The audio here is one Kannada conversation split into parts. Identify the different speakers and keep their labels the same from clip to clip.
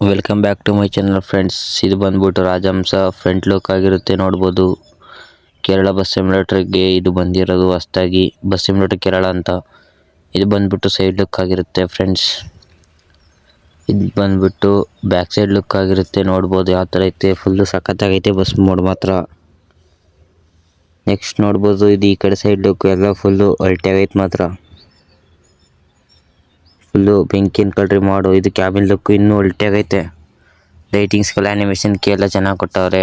Speaker 1: Welcome back to my channel friends. ಇದು ಬಂದ್ಬಿಟ್ಟು ರಾಜಹಂಸ ಫ್ರಂಟ್ ಲುಕ್ ಆಗಿರುತ್ತೆ ನೋಡ್ಬೋದು. ಕೇರಳ ಬಸ್ ಸಿಮ್ಯುಲೇಟರ್ಗೆ ಇದು ಬಂದಿರೋದು ಹೊಸದಾಗಿ, ಬಸ್ ಸಿಮ್ಯುಲೇಟರ್ ಕೇರಳ ಅಂತ. ಇದು ಬಂದ್ಬಿಟ್ಟು ಸೈಡ್ ಲುಕ್ ಆಗಿರುತ್ತೆ ಫ್ರೆಂಡ್ಸ್. ಇದು ಬಂದ್ಬಿಟ್ಟು ಬ್ಯಾಕ್ ಸೈಡ್ ಲುಕ್ ಆಗಿರುತ್ತೆ ನೋಡ್ಬೋದು ಯಾವ ಥರ ಐತೆ. ಫುಲ್ಲು ಸಖತ್ತಾಗೈತೆ ಬಸ್ ಮೋಡ್ ಮಾತ್ರ. ನೆಕ್ಸ್ಟ್ ನೋಡ್ಬೋದು ಇದು ಈ ಕಡೆ ಸೈಡ್ ಲುಕ್ ಎಲ್ಲ ಫುಲ್ಲು ಅಲ್ಟಿಯಾಗೈತೆ ಮಾತ್ರ. ಫುಲ್ಲು ಬೆಂಕಿ ಅನ್ಕೊಳ್ರಿ ಮಾಡು. ಇದು ಕ್ಯಾಬಿನ್ ಲುಕ್ ಇನ್ನೂ ಅಲ್ಟಿಯಾಗೈತೆ. ಲೈಟಿಂಗ್ಸ್ಗೆಲ್ಲ ಆ್ಯನಿಮೇಷನ್ಗೆ ಎಲ್ಲ ಚೆನ್ನಾಗಿ ಕೊಟ್ಟವ್ರೆ.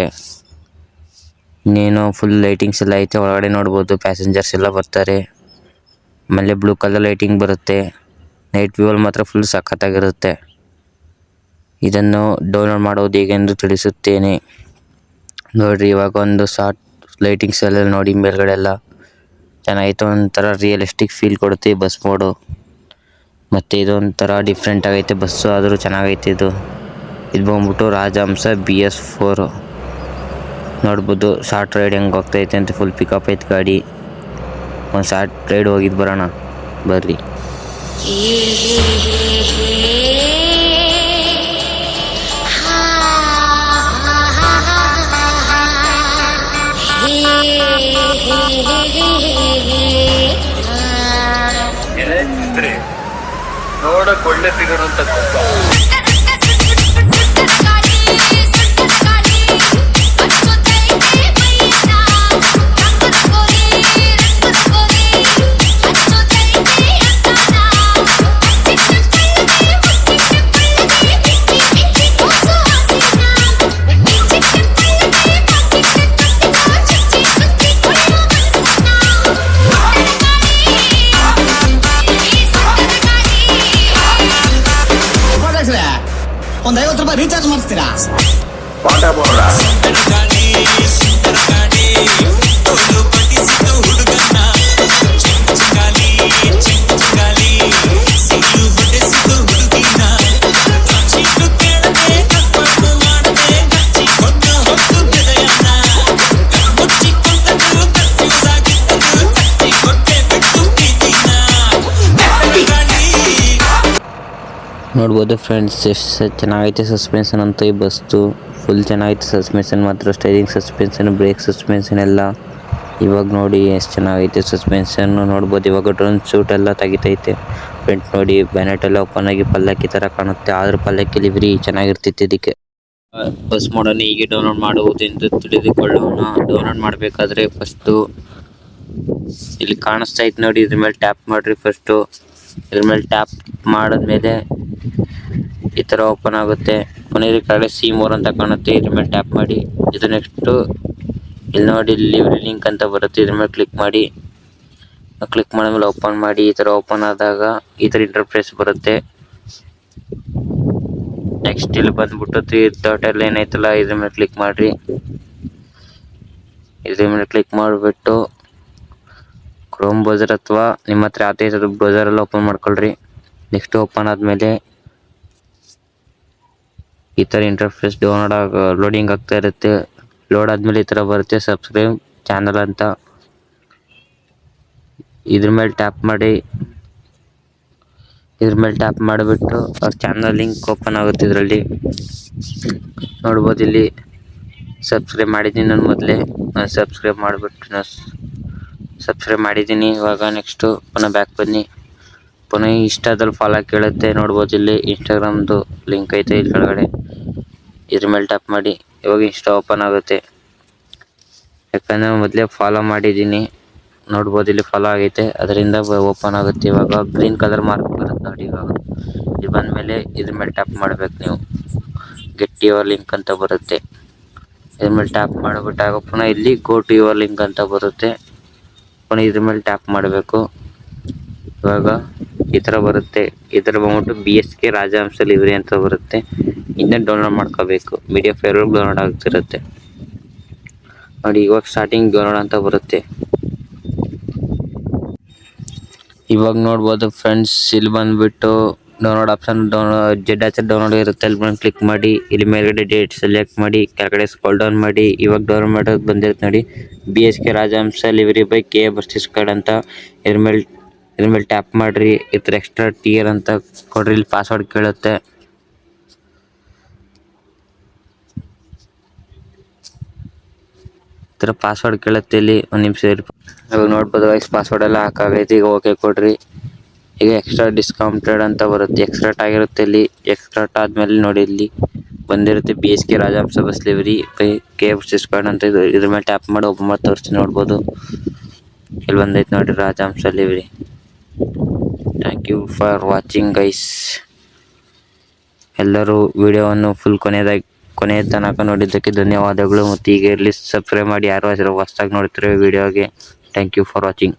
Speaker 1: ಇನ್ನೇನು ಫುಲ್ ಲೈಟಿಂಗ್ಸ್ ಎಲ್ಲ ಐತೆ ಒಳಗಡೆ ನೋಡ್ಬೋದು. ಪ್ಯಾಸೆಂಜರ್ಸ್ ಎಲ್ಲ ಬರ್ತಾರೆ. ಆಮೇಲೆ ಬ್ಲೂ ಕಲರ್ ಲೈಟಿಂಗ್ ಬರುತ್ತೆ. ನೈಟ್ ವ್ಯೂವಲ್ಲಿ ಮಾತ್ರ ಫುಲ್ ಸಖತ್ತಾಗಿರುತ್ತೆ. ಇದನ್ನು ಡೌನ್ಲೋಡ್ ಮಾಡೋದು ಹೇಗೆಂದು ತಿಳಿಸುತ್ತೇನೆ ನೋಡಿರಿ. ಇವಾಗ ಒಂದು ಶಾರ್ಟ್ ಲೈಟಿಂಗ್ಸ್ ಎಲ್ಲ ನೋಡಿ, ಮೇಲ್ಗಡೆ ಎಲ್ಲ ಚೆನ್ನಾಗೈತೆ. ಒಂಥರ ರಿಯಲಿಸ್ಟಿಕ್ ಫೀಲ್ ಕೊಡುತ್ತೆ ಈ ಬಸ್ ಮೋಡು. ಮತ್ತು ಇದೊಂಥರ ಡಿಫ್ರೆಂಟ್ ಆಗೈತೆ ಬಸ್ಸು, ಆದರೂ ಚೆನ್ನಾಗೈತೆ ಇದು. ಇದು ಬಂದ್ಬಿಟ್ಟು ರಾಜಹಂಸ BS4 ನೋಡ್ಬೋದು. ಶಾರ್ಟ್ ರೈಡ್ ಹೆಂಗೆ ಹೋಗ್ತೈತೆ ಅಂತ. ಫುಲ್ ಪಿಕಪ್ ಐತೆ ಗಾಡಿ. ಒಂದು ಶಾರ್ಟ್ ರೈಡ್ ಹೋಗಿದ್ದು ಬರೋಣ ಬರ್ರಿ.
Speaker 2: ನೋಡಕ್ ಒಳ್ಳೆ ಫಿಗರ್ ಅಂತ
Speaker 3: ಒಂದು 50 ರೂಪಾಯಿ ರೀಚಾರ್ಜ್ ಮಾಡಿಸ್ತೀರಾ?
Speaker 1: ನೋಡ್ಬೋದು ಫ್ರೆಂಡ್ಸ್ ಎಷ್ಟು ಚೆನ್ನಾಗೈತೆ ಸಸ್ಪೆನ್ಷನ್ ಅಂತ ಈ ಬಸ್ದು. ಫುಲ್ ಚೆನ್ನಾಗೈತೆ ಸಸ್ಪೆನ್ಷನ್ ಮಾತ್ರ. ಸ್ಟೈರಿಂಗ್ ಸಸ್ಪೆನ್ಷನ್, ಬ್ರೇಕ್ ಸಸ್ಪೆನ್ಷನ್ ಎಲ್ಲ. ಇವಾಗ ನೋಡಿ ಎಷ್ಟು ಚೆನ್ನಾಗೈತೆ ಸಸ್ಪೆನ್ಷನ್ ನೋಡ್ಬೋದು. ಇವಾಗ ಡ್ರೋನ್ ಶೂಟ್ ಎಲ್ಲ ತೆಗಿತೈತೆ. ಫ್ರಂಟ್ ನೋಡಿ ಬ್ಯಾನೆಟ್ ಎಲ್ಲ ಓಪನ್ ಆಗಿ ಪಲ್ಲಕ್ಕಿ ಥರ ಕಾಣುತ್ತೆ. ಆದರೂ ಪಲ್ಲಕ್ಕಿ ಲಿವರಿ ಚೆನ್ನಾಗಿರ್ತಿತ್ತು ಇದಕ್ಕೆ. ಬಸ್ ಮೋಡನ್ನು ಹೀಗೆ ಡೌನ್ಲೋಡ್ ಮಾಡುವುದೆಂದು ತಿಳಿದುಕೊಳ್ಳೋಣ. ಡೌನ್ಲೋಡ್ ಮಾಡಬೇಕಾದ್ರೆ ಫಸ್ಟು ಇಲ್ಲಿ ಕಾಣಿಸ್ತಾ ಇತ್ತು ನೋಡಿ, ಇದ್ರ ಮೇಲೆ ಟ್ಯಾಪ್ ಮಾಡಿರಿ. ಫಸ್ಟು ಇದ್ರ ಮೇಲೆ ಟ್ಯಾಪ್ ಮಾಡಿದ್ಮೇಲೆ ಈ ಥರ ಓಪನ್ ಆಗುತ್ತೆ. ಪುನಃ ಕಡೆ C ಅಂತ ಕಾಣುತ್ತೆ. ಇದ್ರ ಮೇಲೆ ಟ್ಯಾಪ್ ಮಾಡಿ. ಇದು ನೆಕ್ಸ್ಟು ಇಲ್ಲಿ ನೋಡಿ ಲಿವ್ರಿ ಲಿಂಕ್ ಅಂತ ಬರುತ್ತೆ. ಇದ್ರ ಮೇಲೆ ಕ್ಲಿಕ್ ಮಾಡಿ. ಕ್ಲಿಕ್ ಮಾಡಿದ್ಮೇಲೆ ಓಪನ್ ಮಾಡಿ. ಈ ಥರ ಓಪನ್ ಆದಾಗ ಈ ಥರ ಇಂಟರ್ಫೇಸ್ ಬರುತ್ತೆ. ನೆಕ್ಸ್ಟ್ ಇಲ್ಲಿ ಬಂದ್ಬಿಟ್ಟು 3 ಡಾಟ್ ಎಲ್ಲ ಏನೈತಲ್ಲ ಇದ್ರ ಮೇಲೆ ಕ್ಲಿಕ್ ಮಾಡಿರಿ. ಇದ್ರ ಮೇಲೆ ಕ್ಲಿಕ್ ಮಾಡಿಬಿಟ್ಟು ಕ್ರೋಮ್ ಬ್ರೌಸರ್ ಅಥವಾ ನಿಮ್ಮ ಹತ್ರ ಯಾವ್ದು ಬ್ರೌಸರೆಲ್ಲ ಓಪನ್ ಮಾಡ್ಕೊಳ್ರಿ. ನೆಕ್ಸ್ಟ್ ಓಪನ್ ಆದಮೇಲೆ ಈ ಥರ ಇಂಟರ್ಫೇಸ್ ಲೋಡಿಂಗ್ ಆಗ್ತಾ ಇರುತ್ತೆ. ಲೋಡ್ ಆದಮೇಲೆ ಈ ಥರ ಬರುತ್ತೆ ಸಬ್ಸ್ಕ್ರೈಬ್ ಚಾನಲ್ ಅಂತ. ಇದ್ರ ಮೇಲೆ ಟ್ಯಾಪ್ ಮಾಡಿ. ಇದ್ರ ಮೇಲೆ ಟ್ಯಾಪ್ ಮಾಡಿಬಿಟ್ಟು ಅವ್ರ ಚಾನಲ್ ಲಿಂಕ್ ಓಪನ್ ಆಗುತ್ತೆ. ಇದರಲ್ಲಿ ನೋಡ್ಬೋದು. ಇಲ್ಲಿ ಸಬ್ಸ್ಕ್ರೈಬ್ ಮಾಡಿದ್ದೀನಿ ನಾನು ಮೊದಲೇ. ನಾನು ಸಬ್ಸ್ಕ್ರೈಬ್ ಮಾಡಿದ್ದೀನಿ. ಇವಾಗ ನೆಕ್ಸ್ಟು ಪುನಃ ಬ್ಯಾಕ್ ಬನ್ನಿ. ಪುನಃ ಇನ್ಸ್ಟಾದಲ್ಲಿ ಫಾಲೋ ಕೇಳುತ್ತೆ ನೋಡ್ಬೋದು. ಇಲ್ಲಿ ಇನ್ಸ್ಟಾಗ್ರಾಮ್ದು ಲಿಂಕ್ ಐತೆ ಇಲ್ಲಿ ಕೆಳಗಡೆ. ಇದ್ರ ಮೇಲೆ ಟ್ಯಾಪ್ ಮಾಡಿ. ಇವಾಗ ಇನ್ಸ್ಟಾ ಓಪನ್ ಆಗುತ್ತೆ. ಯಾಕಂದರೆ ಮೊದಲೇ ಫಾಲೋ ಮಾಡಿದ್ದೀನಿ ನೋಡ್ಬೋದು. ಇಲ್ಲಿ ಫಾಲೋ ಆಗೈತೆ, ಅದರಿಂದ ಓಪನ್ ಆಗುತ್ತೆ. ಇವಾಗ ಗ್ರೀನ್ ಕಲರ್ ಮಾರ್ಕ್ ಬರುತ್ತೆ ನೋಡಿ. ಇವಾಗ ಇದು ಬಂದಮೇಲೆ ಇದ್ರ ಮೇಲೆ ಟ್ಯಾಪ್ ಮಾಡಬೇಕು ನೀವು. ಗೆಟ್ ಯುವರ್ ಲಿಂಕ್ ಅಂತ ಬರುತ್ತೆ. ಇದ್ರ ಮೇಲೆ ಟ್ಯಾಪ್ ಮಾಡಿಬಿಟ್ಟಾಗ ಪುನಃ ಇಲ್ಲಿ ಗೋ ಟು ಯುವರ್ ಲಿಂಕ್ ಅಂತ ಬರುತ್ತೆ. ಪುನಃ ಇದ್ರ ಮೇಲೆ ಟ್ಯಾಪ್ ಮಾಡಬೇಕು. ಇವಾಗ ಈ ಥರ ಬರುತ್ತೆ. ಈ ಥರ ಬಂದ್ಬಿಟ್ಟು BSK ರಾಜಹಂಸ ಲಿವರಿ ಅಂತ ಬರುತ್ತೆ. ಇದನ್ನ ಡೌನ್ಲೋಡ್ ಮಾಡ್ಕೋಬೇಕು. ಮೀಡಿಯಾ ಫೈಲ್ ಡೌನ್ಲೋಡ್ ಆಗ್ತಿರುತ್ತೆ ನೋಡಿ. ಇವಾಗ ಸ್ಟಾರ್ಟಿಂಗ್ ಡೌನ್ಲೋಡ್ ಅಂತ ಬರುತ್ತೆ. ಇವಾಗ ನೋಡ್ಬೋದು ಫ್ರೆಂಡ್ಸ್, ಇಲ್ಲಿ ಬಂದುಬಿಟ್ಟು ಡೌನ್ಲೋಡ್ ಆಪ್ಷನ್ ಡೌನ್ಲೋಡ್ ಇರುತ್ತೆ. ಅಲ್ಲಿ ಬಂದು ಕ್ಲಿಕ್ ಮಾಡಿ. ಇಲ್ಲಿ ಮೇಲ್ಗಡೆ ಡೇಟ್ ಸೆಲೆಕ್ಟ್ ಮಾಡಿ. ಕೆಳಗಡೆ ಸ್ಕ್ರೋಲ್ ಡೌನ್ ಮಾಡಿ. ಇವಾಗ ಡೌನ್ಲೋಡ್ ಮಾಡೋದು ಬಂದಿರುತ್ತೆ ನೋಡಿ, BSK Rajahamsa livery by KA ಬಸ್ಟಿಸ್ ಕಾರ್ಡ್ ಅಂತ. ಇದ್ರ ಮೇಲೆ ಟ್ಯಾಪ್ ಮಾಡಿರಿ. ಈ ಥರ ಎಕ್ಸ್ಟ್ರಾ ಟಿಯರ್ ಅಂತ ಕೊಡ್ರಿ. ಇಲ್ಲಿ ಪಾಸ್ವರ್ಡ್ ಕೇಳುತ್ತೆ. ಈ ಥರ ಪಾಸ್ವರ್ಡ್ ಕೇಳುತ್ತೆ ಇಲ್ಲಿ, ಒಂದು ನಿಮಿಷ ಇರಿ. ಇವಾಗ ನೋಡ್ಬೋದು ಗೈಸ್ ಪಾಸ್ವರ್ಡ್ ಎಲ್ಲ ಹಾಕಾಗೈತೆ. ಈಗ ಓಕೆ ಕೊಡ್ರಿ. ಈಗ ಎಕ್ಸ್ಟ್ರಾ ಡಿಸ್ಕೌಂಟೆಡ್ ಅಂತ ಬರುತ್ತೆ, ಎಕ್ಸ್ಟ್ರಾಟ್ ಆಗಿರುತ್ತೆ ಇಲ್ಲಿ. ಎಕ್ಸ್ಟ್ರಾಟ್ ಆದಮೇಲೆ ನೋಡಿ ಇಲ್ಲಿ ಬಂದಿರುತ್ತೆ BSK Rajahamsa bus livery by KF card ಅಂತ. ಇದ್ರ ಮೇಲೆ ಟ್ಯಾಪ್ ಮಾಡಿ ಓಪನ್ ಮಾಡಿ ತೋರಿಸಿ ನೋಡ್ಬೋದು. ಇಲ್ಲಿ ಬಂದೈತೆ ನೋಡಿ Rajahamsa livery. Thank you for watching guys. ಎಲ್ಲರೂ ವಿಡಿಯೋವನ್ನು ಫುಲ್ ಕೊನೆಯ ತನಕ ನೋಡಿದ್ದಕ್ಕೆ ಧನ್ಯವಾದಗಳು. ಮತ್ತು ಈಗ ಇಲ್ಲಿ ಸಬ್ಸ್ಕ್ರೈಬ್ ಮಾಡಿ ಯಾರು ಹೊಸದಾಗಿ ನೋಡ್ತಿರೋ ವಿಡಿಯೋಗೆ. Thank you for watching.